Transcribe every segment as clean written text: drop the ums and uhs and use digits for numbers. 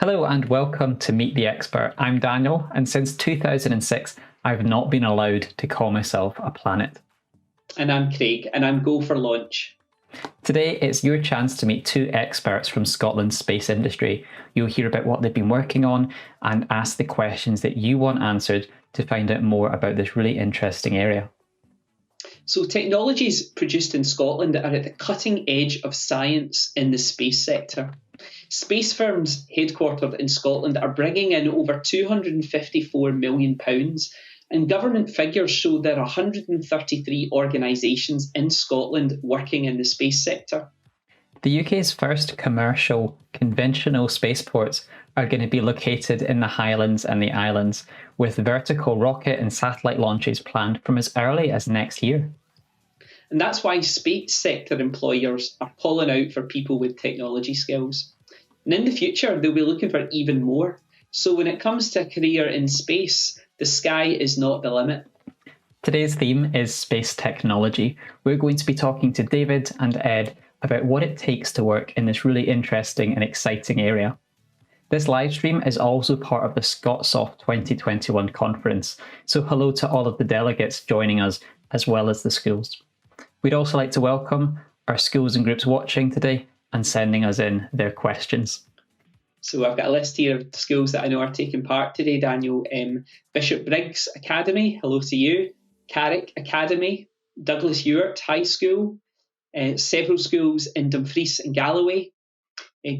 Hello and welcome to Meet the Expert. I'm Daniel, and since 2006, I've not been allowed to call myself a planet. And I'm Craig, and I'm Go for Launch. Today, it's your chance to meet two experts from Scotland's space industry. You'll hear about what they've been working on and ask the questions that you want answered to find out more about this really interesting area. So technologies produced in Scotland are at the cutting edge of science in the space sector. Space firms headquartered in Scotland are bringing in over £254 million, and government figures show there are 133 organisations in Scotland working in the space sector. The UK's first commercial, conventional spaceports are going to be located in the Highlands and the Islands, with vertical rocket and satellite launches planned from as early as next year. And that's why space sector employers are calling out for people with technology skills. And in the future, they'll be looking for even more. So when it comes to a career in space, the sky is not the limit. Today's theme is space technology. We're going to be talking to David and Ed about what it takes to work in this really interesting and exciting area. This live stream is also part of the ScotSoft 2021 conference, so hello to all of the delegates joining us, as well as the schools. We'd also like to welcome our schools and groups watching today and sending us in their questions. So I've got a list here of schools that I know are taking part today, Daniel. Bishop Briggs Academy, hello to you. Carrick Academy, Douglas Ewart High School, several schools in Dumfries and Galloway,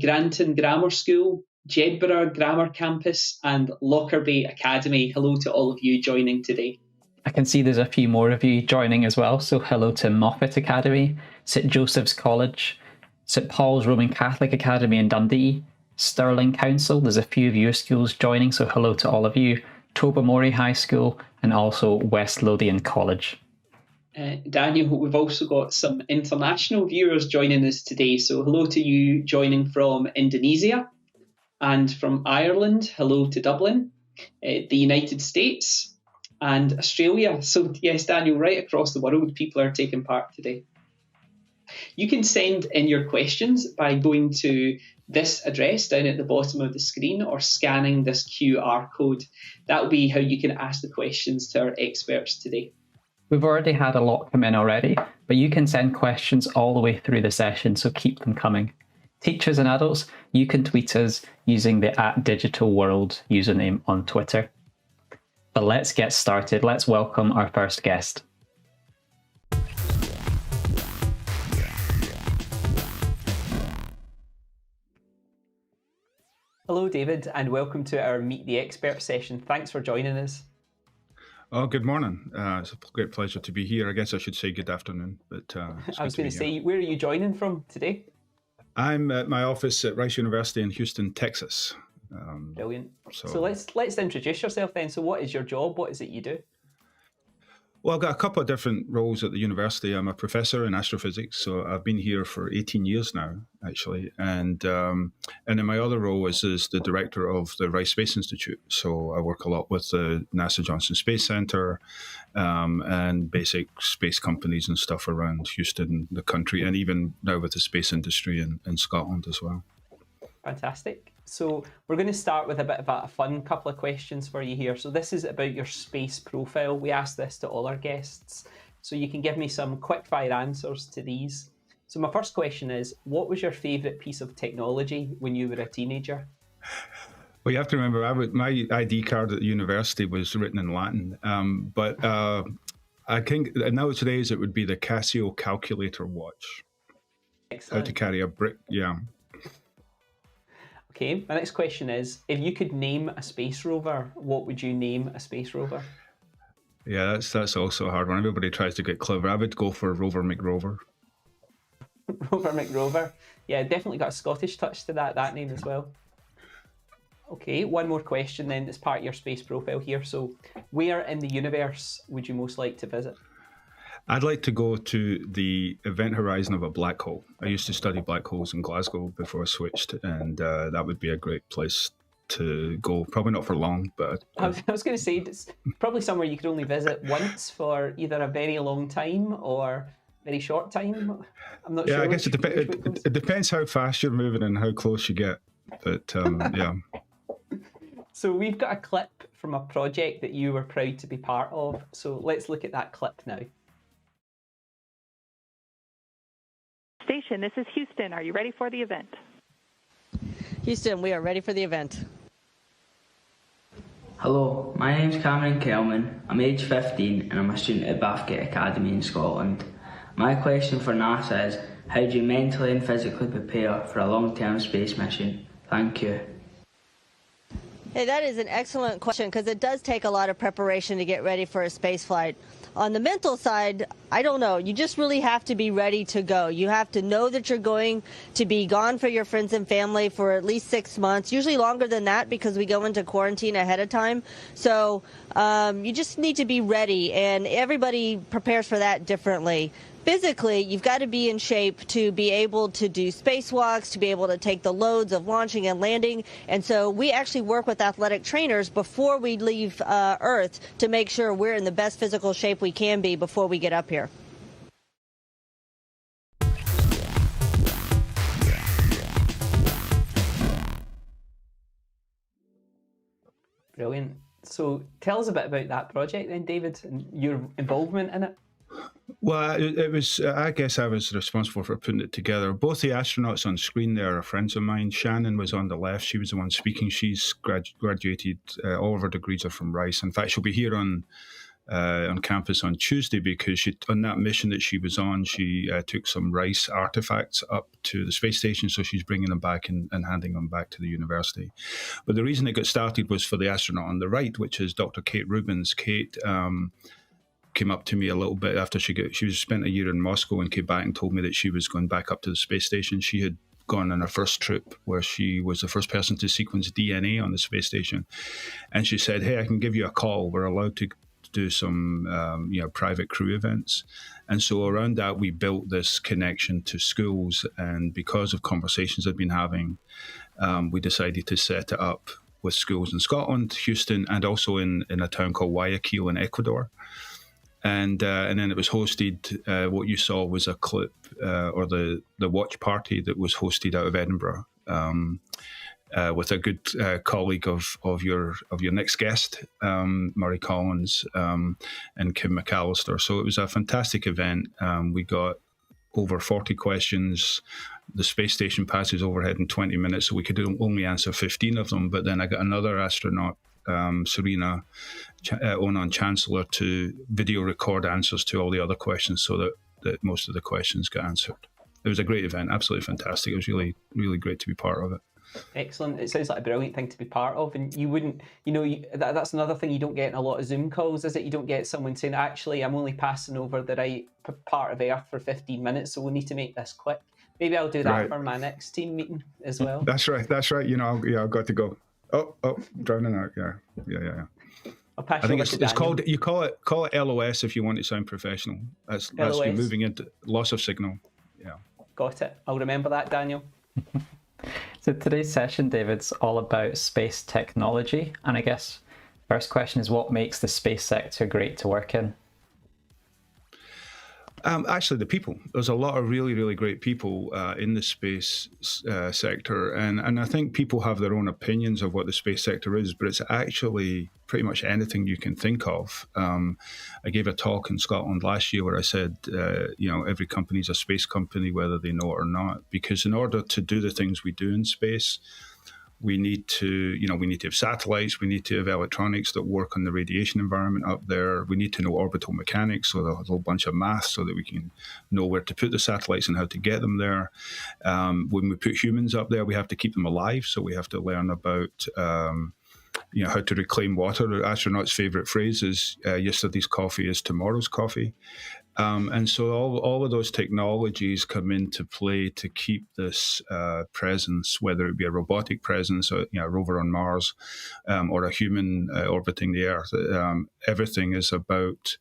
Granton Grammar School, Jedburgh Grammar Campus, and Lockerbie Academy. Hello to all of you joining today. I can see there's a few more of you joining as well, so hello to Moffat Academy, St Joseph's College, St Paul's Roman Catholic Academy in Dundee, Stirling Council, there's a few of your schools joining, so hello to all of you, Tobermory High School, and also West Lothian College. Daniel, we've also got some international viewers joining us today, so hello to you joining from Indonesia and from Ireland, hello to Dublin, the United States and Australia. So yes, Daniel, right across the world people are taking part today. You can send in your questions by going to this address down at the bottom of the screen or scanning this QR code. That will be how you can ask the questions to our experts today. We've already had a lot come in already, but you can send questions all the way through the session, so keep them coming. Teachers and adults, you can tweet us using the @digitalworld username on Twitter. But let's get started. Let's welcome our first guest. Hello, David, and welcome to our Meet the Expert session. Thanks for joining us. Oh, good morning. It's a great pleasure to be here. I guess I should say good afternoon, but I was going to say, where are you joining from today? I'm at my office at Rice University in Houston, Texas. Brilliant. So let's introduce yourself then. So what is your job? What is it you do? Well, I've got a couple of different roles at the university. I'm a professor in astrophysics, so I've been here for 18 years now, actually. And then my other role is the director of the Rice Space Institute. So I work a lot with the NASA Johnson Space Center and basic space companies and stuff around Houston, the country, and even now with the space industry in Scotland as well. Fantastic. So we're going to start with a bit of a fun couple of questions for you here. So this is about your space profile. We ask this to all our guests. So you can give me some quick fire answers to these. So my first question is, what was your favourite piece of technology when you were a teenager? Well, you have to remember, my ID card at the university was written in Latin. But I think nowadays it would be the Casio calculator watch. Excellent. How to carry a brick, yeah. Okay, my next question is, if you could name a space rover, what would you name a space rover? Yeah, that's also a hard one. Everybody tries to get clever. I would go for Rover McRover. Rover McRover. Yeah, definitely got a Scottish touch to that name as well. Okay, one more question then that's part of your space profile here. So where in the universe would you most like to visit? I'd like to go to the event horizon of a black hole. I used to study black holes in Glasgow before I switched, and that would be a great place to go. Probably not for long, but... I was going to say, it's probably somewhere you could only visit once for either a very long time or very short time. I'm not sure. Yeah, I guess it depends how fast you're moving and how close you get. But yeah. So we've got a clip from a project that you were proud to be part of. So let's look at that clip now. Station, this is Houston. Are you ready for the event? Houston, we are ready for the event. Hello, my name's Cameron Kelman. I'm age 15 and I'm a student at Bathgate Academy in Scotland. My question for NASA is, how do you mentally and physically prepare for a long-term space mission? Thank you. Hey, that is an excellent question because it does take a lot of preparation to get ready for a space flight. On the mental side, I don't know. You just really have to be ready to go. You have to know that you're going to be gone for your friends and family for at least 6 months, usually longer than that because we go into quarantine ahead of time. So you just need to be ready, and everybody prepares for that differently. Physically, you've got to be in shape to be able to do spacewalks, to be able to take the loads of launching and landing. And so we actually work with athletic trainers before we leave Earth to make sure we're in the best physical shape we can be before we get up here. Brilliant. So tell us a bit about that project then, David, and your involvement in it. Well, it was, I guess I was responsible for putting it together. Both the astronauts on screen there are friends of mine. Shannon was on the left. She was the one speaking. She's graduated. All of her degrees are from Rice. In fact, she'll be here on campus on Tuesday because on that mission that she was on, she took some Rice artifacts up to the space station. So she's bringing them back and handing them back to the university. But the reason it got started was for the astronaut on the right, which is Dr. Kate Rubins. Kate came up to me a little bit after she spent a year in Moscow and came back and told me that she was going back up to the space station. She had gone on her first trip where she was the first person to sequence DNA on the space station. And she said, hey, I can give you a call. We're allowed to do some private crew events. And so around that, we built this connection to schools. And because of conversations I'd been having, we decided to set it up with schools in Scotland, Houston, and also in a town called Guayaquil in Ecuador. And then it was hosted, what you saw was a clip or the watch party that was hosted out of Edinburgh with a good colleague of your next guest, Murray Collins and Kim McAllister. So it was a fantastic event. We got over 40 questions. The space station passes overhead in 20 minutes, so we could only answer 15 of them. But then I got another astronaut, Serena Onan Chancellor, to video record answers to all the other questions so that most of the questions got answered. It was a great event, absolutely fantastic. It was really, really great to be part of it. Excellent. It sounds like a brilliant thing to be part of, and you wouldn't, that's another thing you don't get in a lot of Zoom calls, is it? You don't get someone saying, actually, I'm only passing over the right part of Earth for 15 minutes, so we need to make this quick. Maybe I'll do that for my next team meeting as well. That's right. I've got to go. Oh, drowning out. Yeah. I'll pass I think it's called. You call it LOS if you want to sound professional. That's you moving into loss of signal. Yeah. Got it. I'll remember that, Daniel. So today's session, David's all about space technology, and I guess first question is, what makes the space sector great to work in? Actually, the people. There's a lot of really, really great people in the space sector. And I think people have their own opinions of what the space sector is, but it's actually pretty much anything you can think of. I gave a talk in Scotland last year where I said, every company is a space company, whether they know it or not, because in order to do the things we do in space, we need to have satellites, we need to have electronics that work on the radiation environment up there. We need to know orbital mechanics, so there's a whole bunch of math so that we can know where to put the satellites and how to get them there. When we put humans up there, we have to keep them alive, so we have to learn about how to reclaim water. The astronauts' favorite phrase is, yesterday's coffee is tomorrow's coffee. And so all of those technologies come into play to keep this presence, whether it be a robotic presence, or a rover on Mars, or a human orbiting the Earth. Everything is about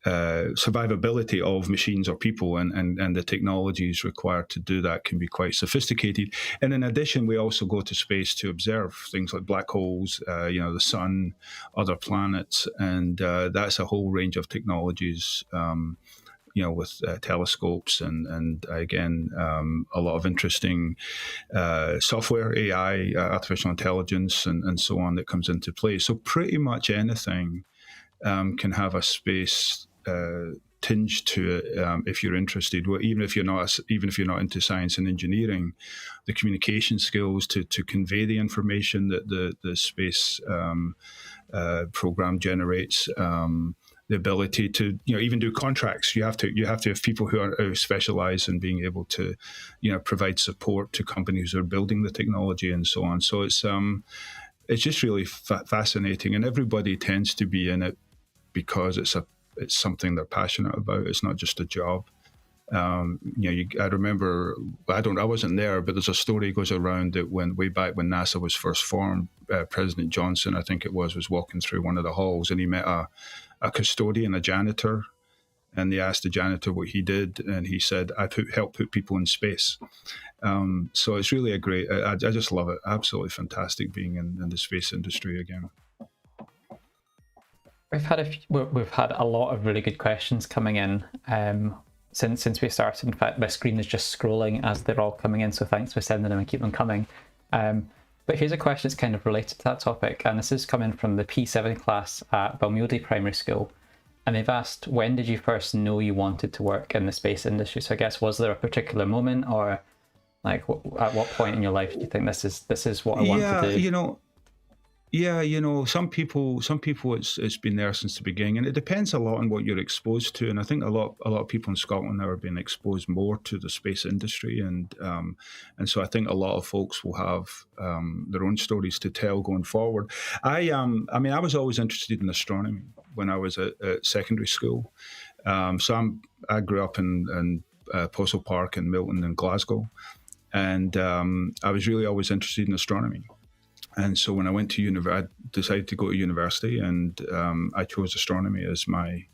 survivability of machines or people, and the technologies required to do that can be quite sophisticated. And in addition, we also go to space to observe things like black holes, the sun, other planets, and that's a whole range of technologies. with telescopes and again, a lot of interesting software, AI, artificial intelligence, and so on that comes into play. So pretty much anything can have a space tinge to it if you're interested. Well, even if you're not into science and engineering, the communication skills to convey the information that the space program generates. The ability to even do contracts. You have to have people who specialize in being able to provide support to companies who are building the technology and so on. So it's just really fascinating, and everybody tends to be in it because it's something they're passionate about. It's not just a job. I remember, I wasn't there, but there's a story goes around that way back when NASA was first formed, President Johnson, I think it was walking through one of the halls, and he met a custodian, a janitor, and they asked the janitor what he did, and he said, "I help put people in space." So it's really a great. I just love it. Absolutely fantastic being in the space industry again. We've had a lot of really good questions coming in since we started. In fact, my screen is just scrolling as they're all coming in, so thanks for sending them and keep them coming. But here's a question that's kind of related to that topic, and this is coming from the P7 class at Balmuley Primary School. And they've asked, when did you first know you wanted to work in the space industry? So I guess, was there a particular moment, or like at what point in your life do you think this is what I want to do? Some people it's been there since the beginning, and it depends a lot on what you're exposed to. And I think a lot of people in Scotland now are being exposed more to the space industry, and so I think a lot of folks will have their own stories to tell going forward. I was always interested in astronomy when I was at secondary school. I grew up in Postle Park in Milton and Glasgow, and I was really always interested in astronomy. And so when I went to I decided to go to university, and I chose astronomy as my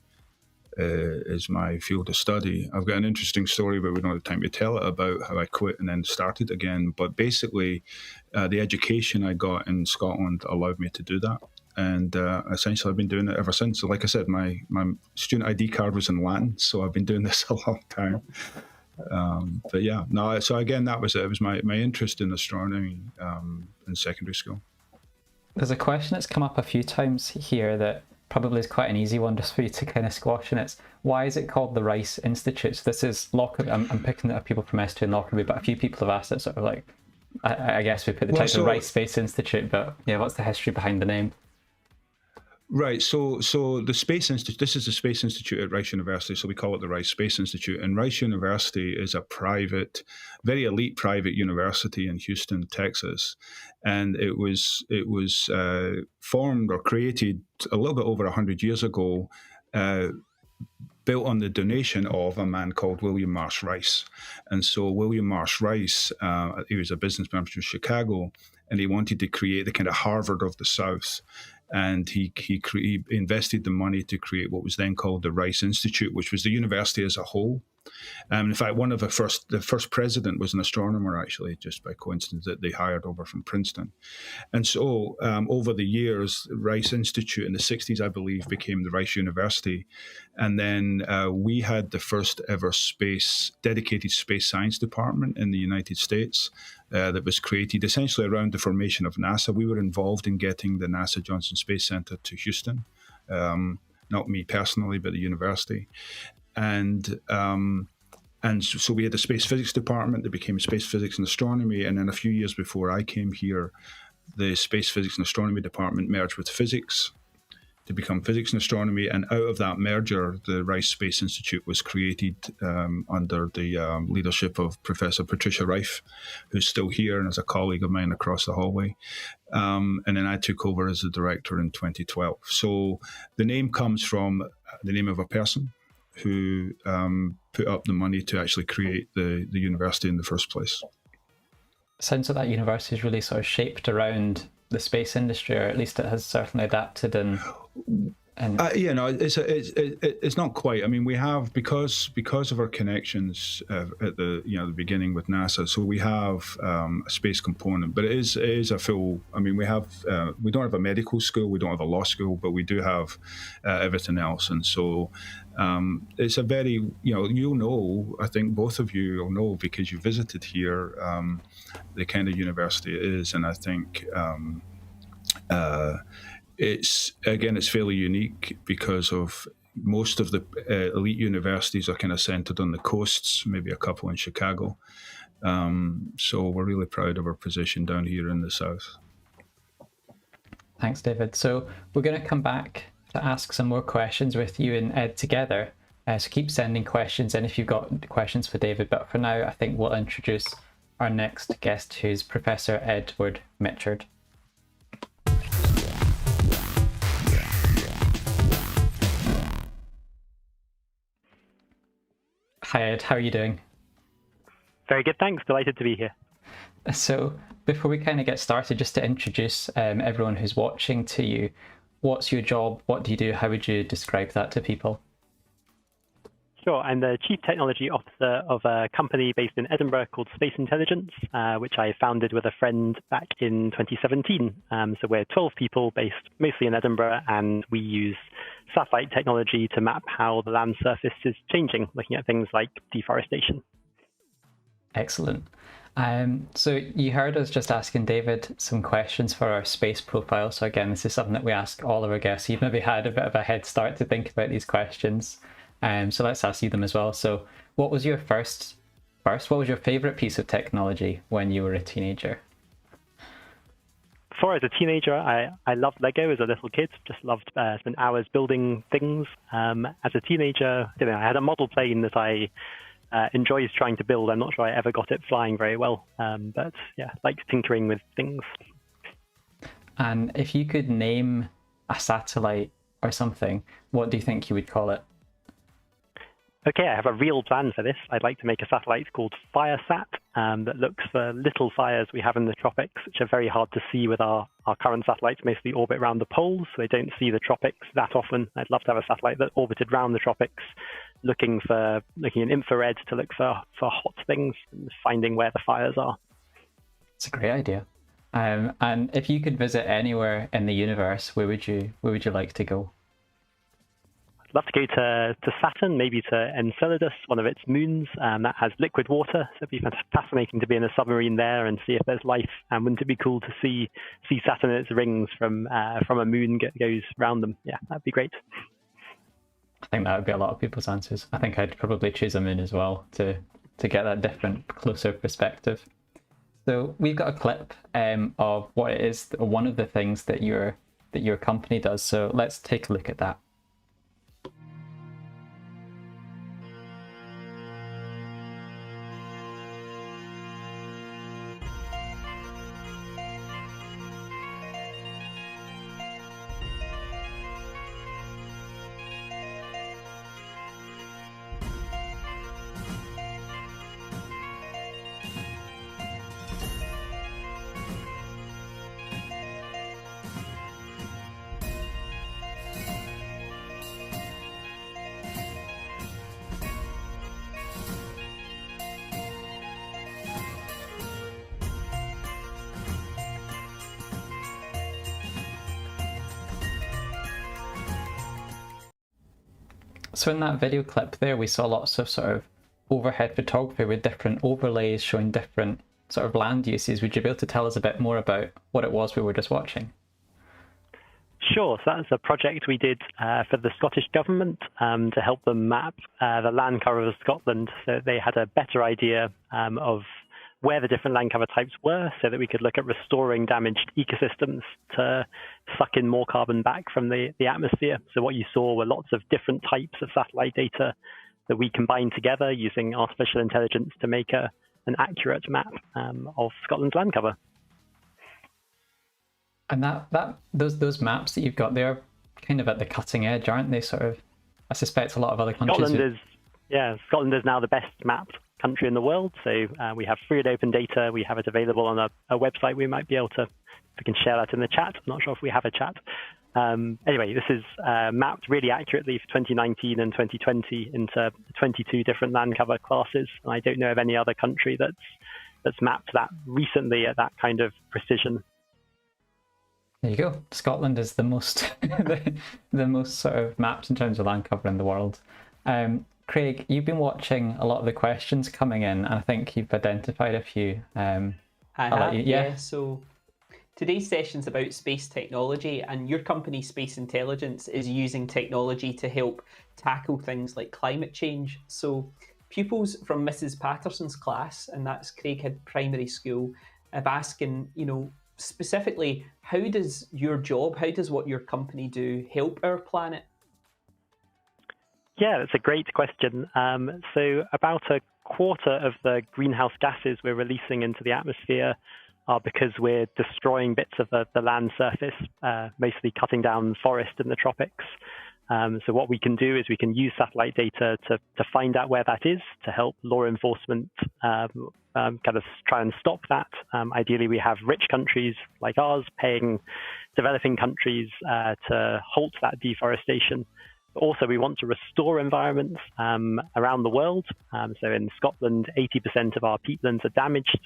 field of study. I've got an interesting story, but we don't have time to tell it, about how I quit and then started again. But basically, the education I got in Scotland allowed me to do that. And essentially, I've been doing it ever since. So like I said, my student ID card was in Latin, so I've been doing this a long time. But yeah, no. So again, that was it. It was my interest in astronomy in secondary school. There's a question that's come up a few times here that probably is quite an easy one just for you to kind of squash, and it's, why is it called the Rice Institute? So this is Lockerbie. I'm picking up people from S2 and Lockerbie, but a few people have asked it sort of like, I guess we put the title Rice Space Institute, but yeah, what's the history behind the name? Right. So the Space Institute, this is the Space Institute at Rice University, so we call it the Rice Space Institute. And Rice University is a private, very elite private university in Houston, Texas. And it was formed or created a little bit over 100 years ago, built on the donation of a man called William Marsh Rice. And so William Marsh Rice, he was a businessman from Chicago, and he wanted to create the kind of Harvard of the South. And he invested the money to create what was then called the Rice Institute, which was the university as a whole. In fact, one of the first president was an astronomer, actually, just by coincidence, that they hired over from Princeton. And so over the years, Rice Institute in the 60s, I believe, became the Rice University. And then we had the first ever dedicated space science department in the United States that was created essentially around the formation of NASA. We were involved in getting the NASA Johnson Space Center to Houston. Not me personally, but the university. And so we had the space physics department that became space physics and astronomy. And then a few years before I came here, the space physics and astronomy department merged with physics to become physics and astronomy. And out of that merger, the Rice Space Institute was created under the leadership of Professor Patricia Rife, who's still here and is a colleague of mine across the hallway. And then I took over as the director in 2012. So the name comes from the name of a person who put up the money to actually create the university in the first place. Sounds like that university is really sort of shaped around the space industry, or at least it has certainly adapted and And it's not quite. I mean, we have because of our connections at the beginning with NASA. So we have a space component, but it is a full. I mean, we don't have a medical school, we don't have a law school, but we do have everything else. And so it's a very you'll know. I think both of you will know because you visited here the kind of university it is, and I think. It's fairly unique because of most of the elite universities are kind of centered on the coasts, maybe a couple in Chicago. So we're really proud of our position down here in the south. Thanks, David. So we're going to come back to ask some more questions with you and Ed together. So keep sending questions in if you've got questions for David. But for now, I think we'll introduce our next guest, who's Professor Edward Mitchard. Hi Ed, how are you doing? Very good, thanks. Delighted to be here. So before we kind of get started, just to introduce everyone who's watching to you, what's your job? What do you do? How would you describe that to people? Sure, I'm the Chief Technology Officer of a company based in Edinburgh called Space Intelligence, which I founded with a friend back in 2017. So we're 12 people based mostly in Edinburgh, and we use satellite technology to map how the land surface is changing, looking at things like deforestation. Excellent. So you heard us just asking David some questions for our space profile. So again, this is something that we ask all of our guests. You've maybe had a bit of a head start to think about these questions. So let's ask you them as well. So what was your what was your favorite piece of technology when you were a teenager? Before I was a teenager, I loved Lego as a little kid, just loved spent hours building things. As a teenager, I had a model plane that I enjoyed trying to build. I'm not sure I ever got it flying very well, but yeah, liked tinkering with things. And if you could name a satellite or something, what do you think you would call it? Okay, I have a real plan for this. I'd like to make a satellite called FireSat that looks for little fires we have in the tropics, which are very hard to see with our current satellites, mostly orbit around the poles, so they don't see the tropics that often. I'd love to have a satellite that orbited around the tropics, looking in infrared to look for hot things and finding where the fires are. It's a great idea. And if you could visit anywhere in the universe, where would you like to go? I'd love to go to Saturn, maybe to Enceladus, one of its moons that has liquid water. So it'd be fascinating to be in a submarine there and see if there's life. And wouldn't it be cool to see Saturn and its rings from a moon goes around them? Yeah, that'd be great. I think that would be a lot of people's answers. I think I'd probably choose a moon as well to get that different, closer perspective. So we've got a clip of what it is, one of the things that your company does. So let's take a look at that. So in that video clip there, we saw lots of sort of overhead photography with different overlays showing different sort of land uses. Would you be able to tell us a bit more about what it was we were just watching? Sure. So that's a project we did for the Scottish government to help them map the land cover of Scotland, so they had a better idea of where the different land cover types were, so that we could look at restoring damaged ecosystems to suck in more carbon back from the atmosphere. So what you saw were lots of different types of satellite data that we combined together using artificial intelligence to make an accurate map of Scotland's land cover. And those maps that you've got, they're kind of at the cutting edge, aren't they? Sort of, I suspect a lot of other countries. Scotland is now the best mapped country in the world. So we have free and open data. We have it available on a website we might be able to we can share that in the chat. I'm not sure if we have a chat. Anyway, this is mapped really accurately for 2019 and 2020 into 22 different land cover classes. And I don't know of any other country that's mapped that recently at that kind of precision. There you go. Scotland is the most the most sort of mapped in terms of land cover in the world. Craig, you've been watching a lot of the questions coming in, and I think you've identified a few. I have, yeah. So today's session's about space technology, and your company, Space Intelligence, is using technology to help tackle things like climate change. So pupils from Mrs. Patterson's class, and that's Craighead Primary School, have asking, specifically, how does your job, how does what your company do help our planet? Yeah, that's a great question. So about a quarter of the greenhouse gases we're releasing into the atmosphere are because we're destroying bits of the land surface, mostly cutting down forest in the tropics. So what we can do is we can use satellite data to find out where that is, to help law enforcement kind of try and stop that. Ideally, we have rich countries like ours paying developing countries to halt that deforestation. But also, we want to restore environments around the world. So in Scotland, 80% of our peatlands are damaged.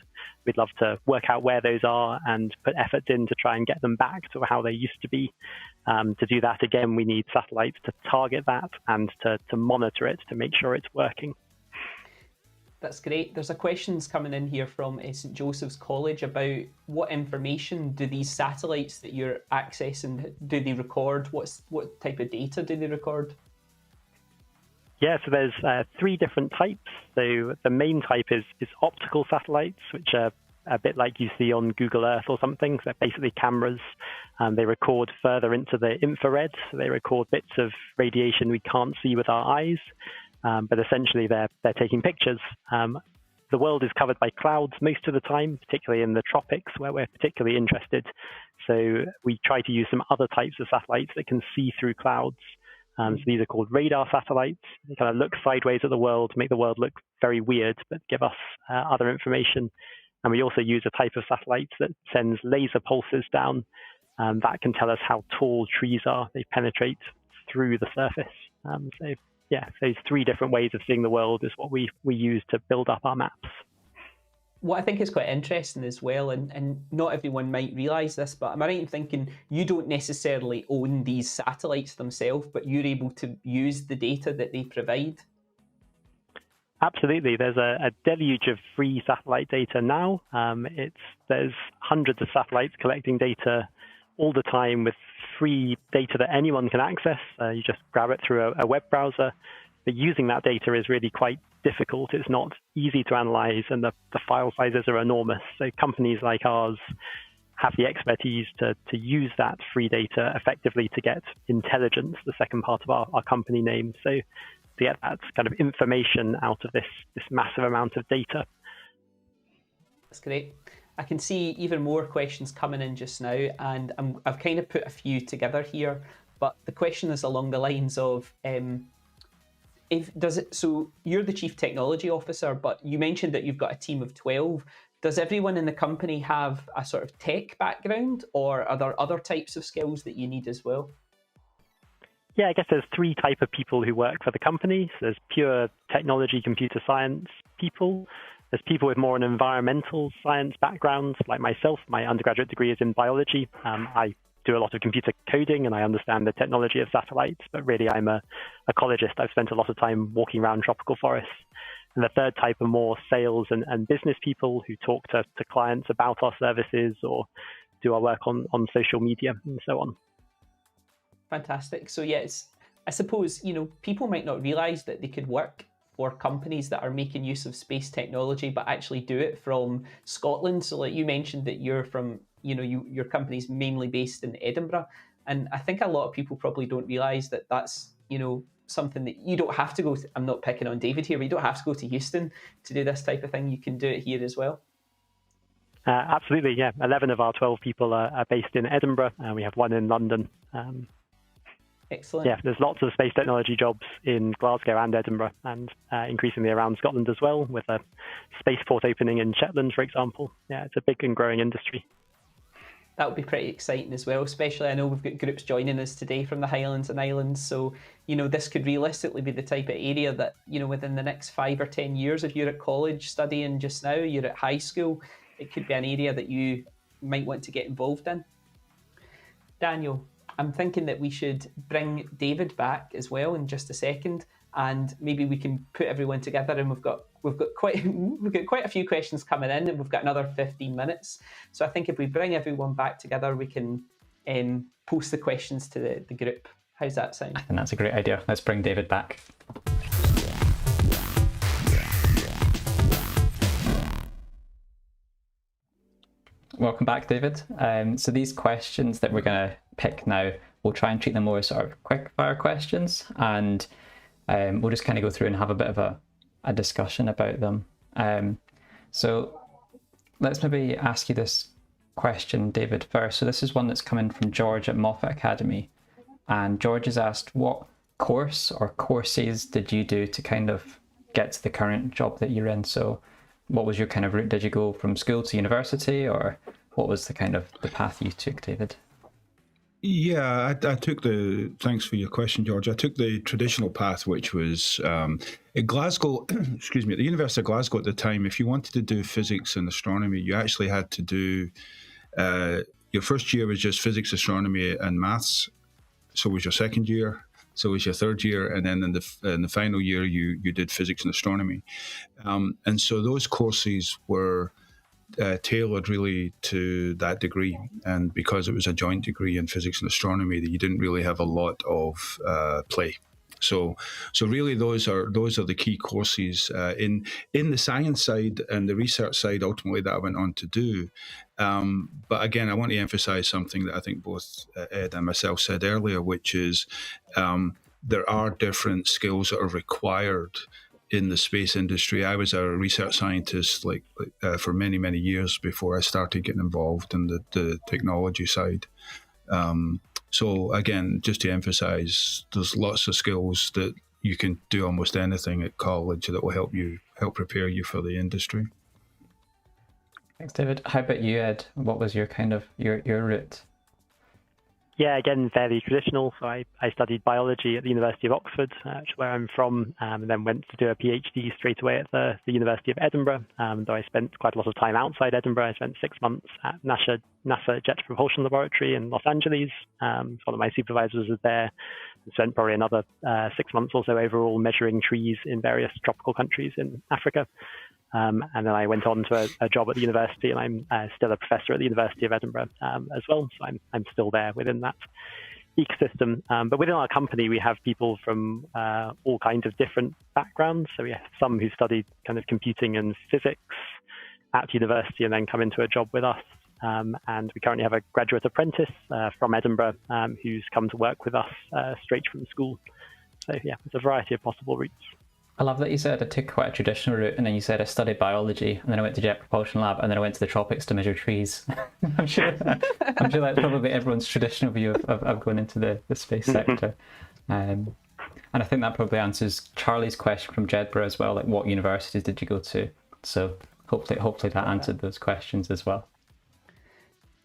We'd love to work out where those are and put efforts in to try and get them back to how they used to be. To do that, again, we need satellites to target that and to monitor it to make sure it's working. That's great. There's a questions coming in here from St. Joseph's College about what information do these satellites that you're accessing, do they record? What type of data do they record? Yeah, so there's three different types. So the main type is optical satellites, which are a bit like you see on Google Earth or something. So they're basically cameras. They record further into the infrared. So they record bits of radiation we can't see with our eyes. But essentially, they're taking pictures. The world is covered by clouds most of the time, particularly in the tropics, where we're particularly interested. So we try to use some other types of satellites that can see through clouds. So these are called radar satellites. They kind of look sideways at the world, make the world look very weird, but give us other information. And we also use a type of satellite that sends laser pulses down. That can tell us how tall trees are. They penetrate through the surface. So yeah, those three different ways of seeing the world is what we use to build up our maps. What I think is quite interesting as well, and not everyone might realise this, but am I right in thinking you don't necessarily own these satellites themselves, but you're able to use the data that they provide? Absolutely. There's a deluge of free satellite data now. There's hundreds of satellites collecting data all the time with free data that anyone can access. You just grab it through a web browser. But using that data is really quite difficult. It's not easy to analyze, and the file sizes are enormous. So companies like ours have the expertise to use that free data effectively to get intelligence, the second part of our company name. So to get that kind of information out of this massive amount of data. That's great. I can see even more questions coming in just now, and I've kind of put a few together here. But the question is along the lines of, so you're the Chief Technology Officer, but you mentioned that you've got a team of 12. Does everyone in the company have a sort of tech background, or are there other types of skills that you need as well? Yeah, I guess there's three types of people who work for the company. So there's pure technology, computer science people. There's people with more an environmental science background, like myself. My undergraduate degree is in biology. I do a lot of computer coding and I understand the technology of satellites, but really I'm a ecologist. I've spent a lot of time walking around tropical forests. And the third type are more sales and business people who talk to clients about our services or do our work on social media and so on. Fantastic. So yes, I suppose, people might not realize that they could work for companies that are making use of space technology, but actually do it from Scotland. So like you mentioned that you're from, your company's mainly based in Edinburgh. And I think a lot of people probably don't realize that that's, something that you don't have to go to. I'm not picking on David here, but you don't have to go to Houston to do this type of thing. You can do it here as well. Absolutely, yeah. 11 of our 12 people are based in Edinburgh, and we have one in London. Excellent. Yeah, there's lots of space technology jobs in Glasgow and Edinburgh, and increasingly around Scotland as well, with a spaceport opening in Shetland, for example. Yeah, it's a big and growing industry. that would be pretty exciting as well, especially I know we've got groups joining us today from the Highlands and Islands, so this could realistically be the type of area that within the next 5 or 10 years, if you're at college studying just now, you're at high school, it could be an area that you might want to get involved in. Daniel, I'm thinking that we should bring David back as well in just a second, and maybe we can put everyone together, and we've got quite a few questions coming in, and we've got another 15 minutes. So I think if we bring everyone back together, we can post the questions to the group. How's that sound? I think that's a great idea. Let's bring David back. Welcome back, David. So these questions that we're going to pick now, we'll try and treat them more as sort of quick fire questions, and we'll just kind of go through and have a bit of a discussion about them. So let's maybe ask you this question, David, first. So this is one that's coming from George at Moffat Academy. And George has asked, what course or courses did you do to kind of get to the current job that you're in? So what was your kind of route? Did you go from school to university, or what was the kind of the path you took, David? Yeah, I took thanks for your question, George. I took the traditional path, which was at Glasgow, excuse me, at the University of Glasgow at the time. If you wanted to do physics and astronomy, you actually had to do, your first year was just physics, astronomy and maths. So was your second year, so was your third year, and then in the final year, you did physics and astronomy. And so those courses were tailored really to that degree, and because it was a joint degree in physics and astronomy, that you didn't really have a lot of play. So really those are the key courses in the science side and the research side ultimately that I went on to do. But again, I want to emphasize something that I think both Ed and myself said earlier, which is there are different skills that are required in the space industry. I was a research scientist for many, many years before I started getting involved in the technology side. So again, just to emphasize, there's lots of skills that you can do almost anything at college that will help prepare you for the industry. Thanks, David. How about you, Ed? What was your kind of your route? Yeah, again, fairly traditional. So I studied biology at the University of Oxford, where I'm from, and then went to do a PhD straight away at the University of Edinburgh. Though I spent quite a lot of time outside Edinburgh. I spent 6 months at NASA Jet Propulsion Laboratory in Los Angeles. One of my supervisors was there. I spent probably another 6 months or so overall measuring trees in various tropical countries in Africa. And then I went on to a job at the university, and I'm still a professor at the University of Edinburgh as well. So I'm still there within that ecosystem. But within our company, we have people from all kinds of different backgrounds. So we have some who studied kind of computing and physics at university and then come into a job with us. And we currently have a graduate apprentice from Edinburgh who's come to work with us straight from school. So yeah, it's a variety of possible routes. I love that you said I took quite a traditional route, and then you said I studied biology, and then I went to Jet Propulsion Lab, and then I went to the tropics to measure trees. I'm sure that's probably everyone's traditional view of going into the space sector. And I think that probably answers Charlie's question from Jedburgh as well, like what universities did you go to? So hopefully that answered those questions as well.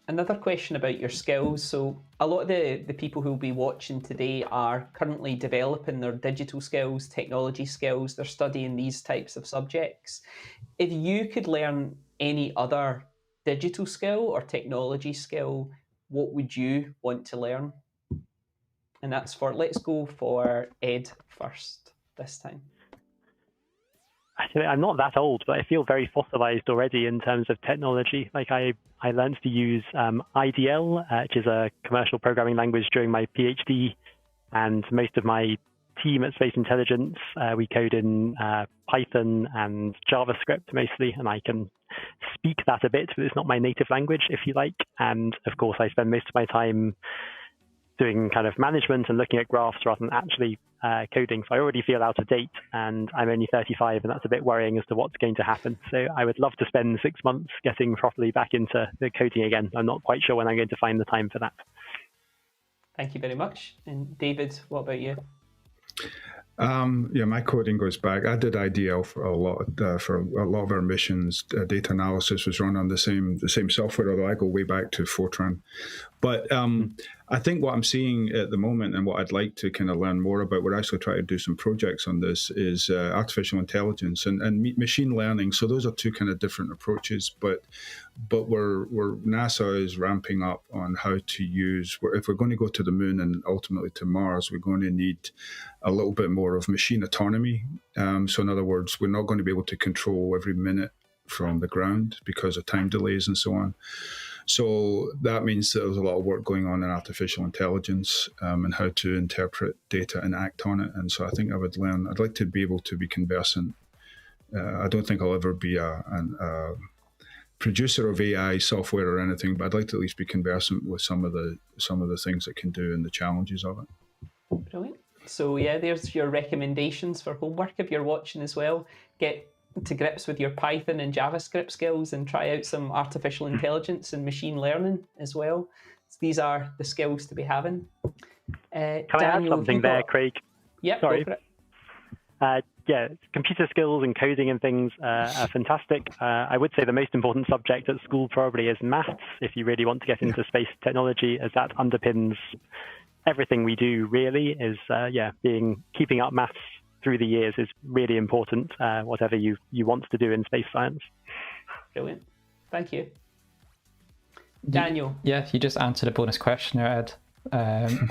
Another question about your skills. So a lot of the people who will be watching today are currently developing their digital skills, technology skills. They're studying these types of subjects. If you could learn any other digital skill or technology skill, what would you want to learn? And let's go for Ed first this time. Actually, I'm not that old, but I feel very fossilized already in terms of technology. Like I learned to use IDL, which is a commercial programming language, during my PhD, and most of my team at Space Intelligence, we code in Python and JavaScript mostly, and I can speak that a bit, but it's not my native language, if you like. And of course, I spend most of my time doing kind of management and looking at graphs rather than actually coding. So I already feel out of date, and I'm only 35, and that's a bit worrying as to what's going to happen. So I would love to spend 6 months getting properly back into the coding again. I'm not quite sure when I'm going to find the time for that. Thank you very much. And David, what about you? Yeah, my coding goes back. I did IDL for a lot of our missions. Data analysis was run on the same software, although I go way back to Fortran. But I think what I'm seeing at the moment, and what I'd like to kind of learn more about, we're actually trying to do some projects on this, is artificial intelligence and machine learning. So those are two kind of different approaches, but NASA is ramping up on how to use. If we're going to go to the moon and ultimately to Mars, we're going to need a little bit more of machine autonomy. So in other words, we're not going to be able to control every minute from the ground because of time delays and so on. So that means that there's a lot of work going on in artificial intelligence and how to interpret data and act on it. And so I think I'd like to be able to be conversant. I don't think I'll ever be a producer of AI software or anything, but I'd like to at least be conversant with some of the things it can do and the challenges of it. Brilliant. So yeah, there's your recommendations for homework if you're watching as well. Get to grips with your Python and JavaScript skills and try out some artificial intelligence and machine learning as well. So these are the skills to be having. Can I add something there, Craig? Yeah, sorry. Go for it. Yeah, computer skills and coding and things are fantastic. I would say the most important subject at school probably is maths, if you really want to get into space technology, as that underpins everything we do, really, is keeping up maths through the years is really important, whatever you want to do in space science. Brilliant. Thank you. Daniel. Yeah, you just answered a bonus question there, Ed.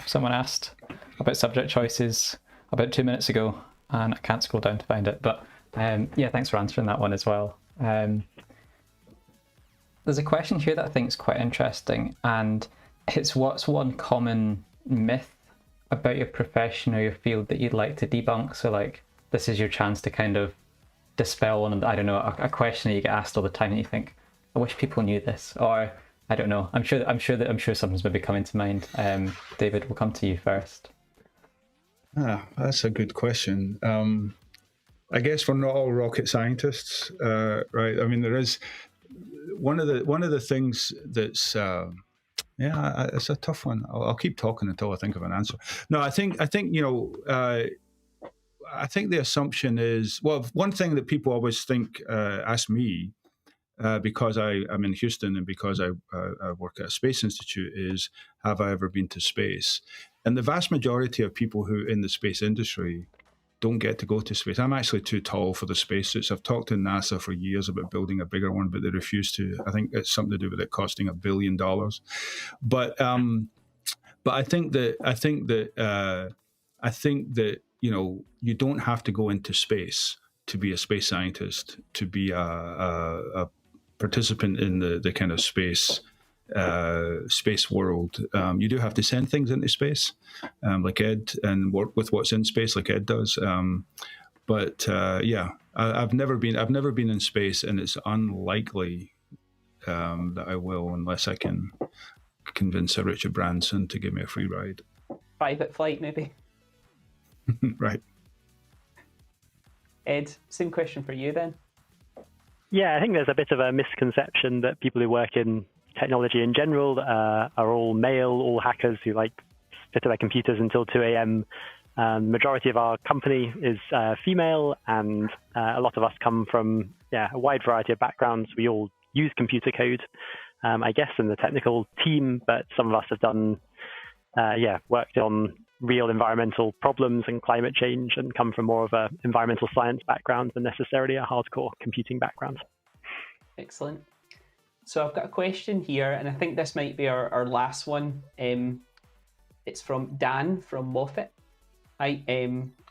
Someone asked about subject choices about 2 minutes ago, and I can't scroll down to find it. But thanks for answering that one as well. There's a question here that I think is quite interesting, and it's what's one common myth about your profession or your field that you'd like to debunk? So like, this is your chance to kind of dispel one, I don't know, a question that you get asked all the time and you think, I wish people knew this, or I don't know. I'm sure something's maybe coming to mind. David, we'll come to you first. That's a good question. I guess we're not all rocket scientists, right? I mean, there is one of the things that's it's a tough one. I'll keep talking until I think of an answer. No, I think I think the assumption is, well, one thing that people always ask me, because I'm in Houston and because I work at a space institute, is, have I ever been to space? And the vast majority of people who in the space industry don't get to go to space. I'm actually too tall for the spacesuits. I've talked to NASA for years about building a bigger one, but they refuse to. I think it's something to do with it costing $1 billion. But I think that you don't have to go into space to be a space scientist, to be a participant in the kind of space world. You do have to send things into space, like Ed, and work with what's in space, like Ed does. I've never been in space, and it's unlikely that I will, unless I can convince a Richard Branson to give me a free ride. Private flight, maybe. Right. Ed, same question for you then. Yeah, I think there's a bit of a misconception that people who work in technology in general are all male, all hackers who like sit at their computers until 2 a.m. The majority of our company is female, and a lot of us come from a wide variety of backgrounds. We all use computer code, I guess, in the technical team, but some of us have done, worked on real environmental problems and climate change and come from more of an environmental science background than necessarily a hardcore computing background. Excellent. So I've got a question here, and I think this might be our last one. It's from Dan from Moffat,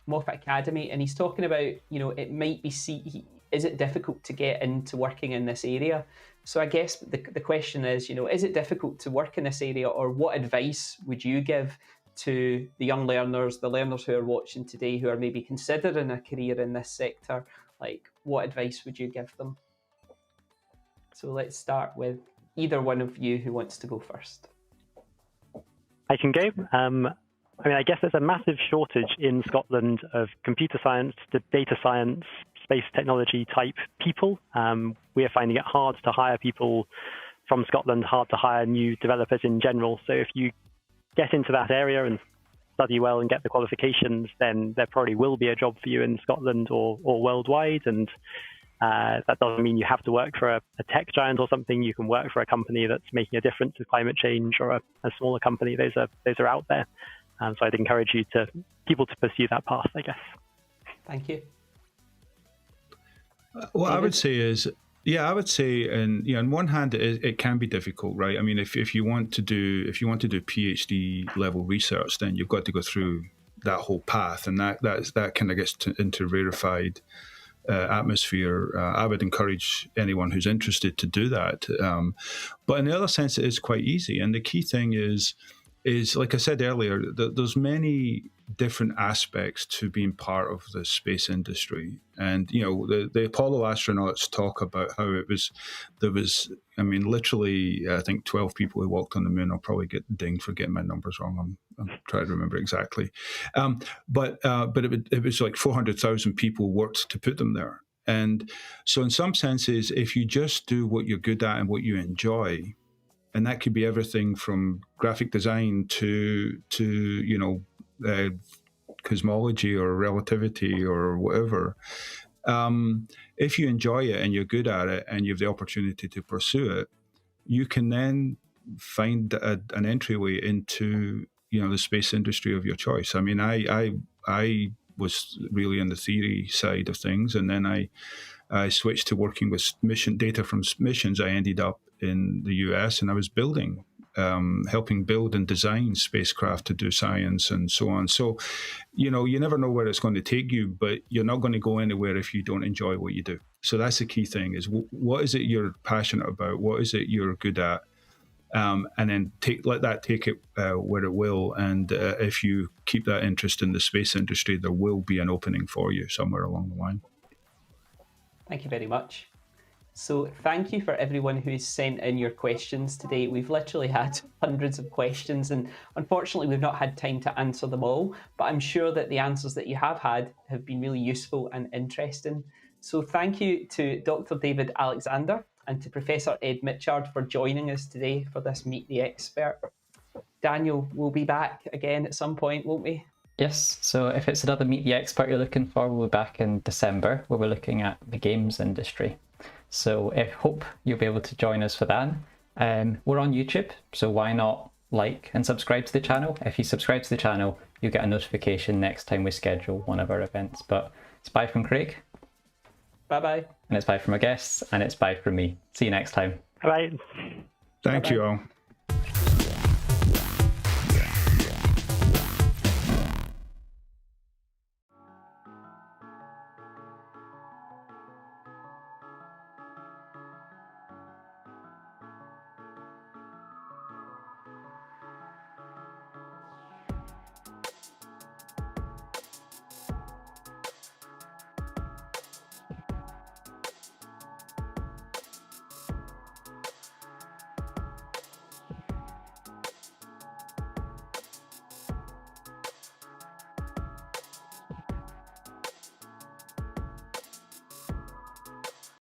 Moffat Academy, and he's talking about, it might be, is it difficult to get into working in this area? So I guess the question is, is it difficult to work in this area, or what advice would you give to the young learners, the learners who are watching today who are maybe considering a career in this sector? Like, what advice would you give them? So let's start with either one of you who wants to go first. I can go. I guess there's a massive shortage in Scotland of computer science, data science, space technology type people. We are finding it hard to hire people from Scotland, hard to hire new developers in general. So if you get into that area and study well and get the qualifications, then there probably will be a job for you in Scotland or worldwide. And that doesn't mean you have to work for a tech giant or something. You can work for a company that's making a difference with climate change, or a smaller company. Those are out there. So I'd encourage people to pursue that path, I guess. Thank you. What David? I would say is, and on one hand, it can be difficult, right? I mean, if you want to do PhD level research, then you've got to go through that whole path, and that kind of gets into rarefied atmosphere. I would encourage anyone who's interested to do that. But in the other sense, it is quite easy, and the key thing is like I said earlier, there's many different aspects to being part of the space industry. And, the Apollo astronauts talk about how there was, I mean, literally, I think 12 people who walked on the moon. I'll probably get dinged for getting my numbers wrong. I'm trying to remember exactly. But it was like 400,000 people worked to put them there. And so in some senses, if you just do what you're good at and what you enjoy, and that could be everything from graphic design to cosmology or relativity or whatever. If you enjoy it and you're good at it and you have the opportunity to pursue it, you can then find an entryway into the space industry of your choice. I mean, I was really on the theory side of things, and then I switched to working with data from missions. I ended up in the US, and I was helping build and design spacecraft to do science and so on. So, you never know where it's going to take you, but you're not going to go anywhere if you don't enjoy what you do. So that's the key thing: is what is it you're passionate about? What is it you're good at? And then let that take it where it will. And if you keep that interest in the space industry, there will be an opening for you somewhere along the line. Thank you very much. So thank you for everyone who's sent in your questions today. We've literally had hundreds of questions, and unfortunately we've not had time to answer them all, but I'm sure that the answers that you have had have been really useful and interesting. So thank you to Dr. David Alexander and to Professor Ed Mitchard for joining us today for this Meet the Expert. Daniel, we'll be back again at some point, won't we? Yes, so if it's another Meet the Expert you're looking for, we'll be back in December, where we're looking at the games industry. So I hope you'll be able to join us for that. We're on YouTube, so why not like and subscribe to the channel? If you subscribe to the channel, you'll get a notification next time we schedule one of our events. But it's bye from Craig. Bye-bye. And it's bye from our guests, and it's bye from me. See you next time. Bye. Thank you all.